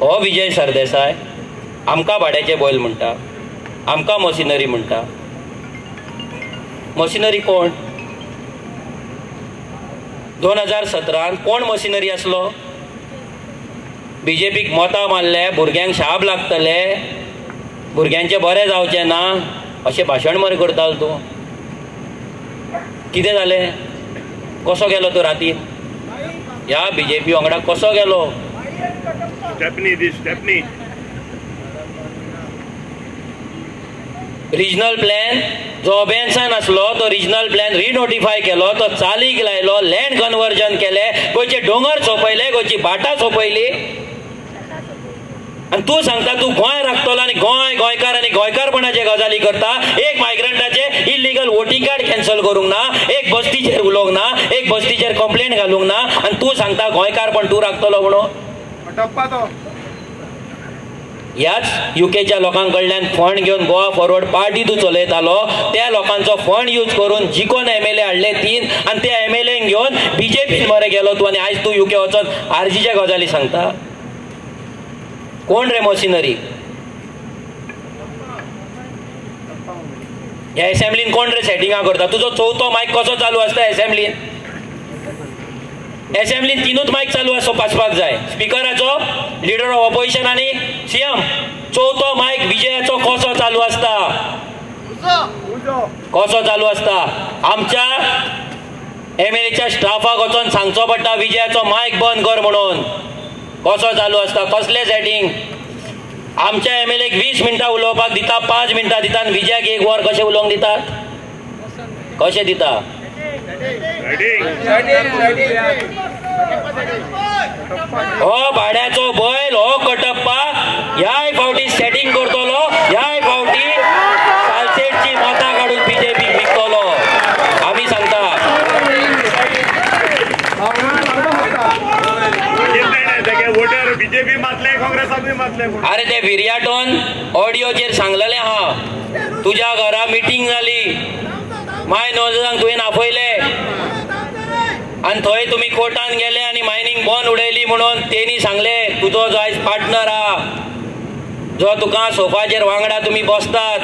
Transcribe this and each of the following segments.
हो विजय सरदेसाय आमकां भाड्याचे बैल म्हणटा, आमकां मशिनरी म्हणटा. मशिनरी कोण? 2017 कोण मशिनरी असलो? बीजेपीक मतां मारले, भुरग्यांक शाब लागतले, भुरग्यांचे बरें जावचें ना अशें भाशण मरे करतालो तूं. कितें जालें? कसो गेलो तूं रातीन? ह्या बीजेपी वांगडा कसो गेलो? स्टेपनी रिजनल प्लॅन जो अबेन्सान आसलो तो रिजनल प्लॅन रिनोटिफाय केलो, तो चालीक लायलो, लँड कन्वर्जन केले, गोंयचे दोंगर सोंपयले, गोंयची भाटां सोंपयली. आणि तू सांगता तू गोंय राखतलो आनी गोंयकार आनी गोंयकारपणाचे गजाली करता. एक मायग्रंटाचे इल्लीगल वोटिंग कार्ड कॅन्सल करूंक ना, एक बस्तीचेर उलोवंक ना, एक बस्तीचेर कंप्लेंट घालूंक ना, आणि तू सांगता गोंयकारपण तू राखतलो म्हणून. ह्याच युकेच्या लोकांकडल्यान फंड घेवन गोवा फॉरवर्ड पार्टी तू चलयतालो. त्या लोकांचो फंड यूज करून जिखोन MLA हाडले 3 आणि त्या MLA घेवन बीजेपीन मरे गेलो तू. आणि आयज तू युके वचून आरजीच्या गजाली सांगता. कोण रे मशिनरी? ह्या असेंब्लीन कोण रे सेटिंगां करता? तुजो चवथो मायक कसो चालू आसता असेंब्लीन? असेंब्लीन 3च मायक चालू आसपाक जाय. स्पीकराचो, लिडर ऑफ ऑपोजिशन आनी CM. चवथो मायक विजयाचो कसो चालू आसता? कसो चालू आसता? आमच्या MLAच्या स्टाफाक वचून सांगचो पडटा विजयाचो मायक बंद कर म्हणून. कसो चालू आसता? कसले सेटिंग? आमच्या MLAक 20 मिनटां उलोवपाक दिता, 5 मिनटां दिता, आनी विजयाक 1 वर कशें उलोवंक दितात? कशें दिता? हो भाड्याचो बैल, हो कटप्पा ह्याय फावटी सेटिंग करतलो, ह्याय फावटी सालसेटची मतां काडून बीजेपी विकतलो. आमी सांगता. बीजेपी मातले, काँग्रेसाक मातले. अरे ते विर्याटोन ऑडिओचेर सांगलेलें हा, तुज्या घरा मिटींग जाली, माय नोजांक तुवें आपयले आणि थंय तुमी कोर्टान गेले आणि मायनिंग बंद उडयली म्हणून तेणी सांगले तुजो जो आयज पार्टनर हा, जो तुका सोफाचेर वांगडा तुमी बसतात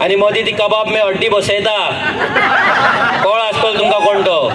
आणि मदीं ती कबाब मे हड्डी बसयता, कळ आसतलो तुमकां कोण तो.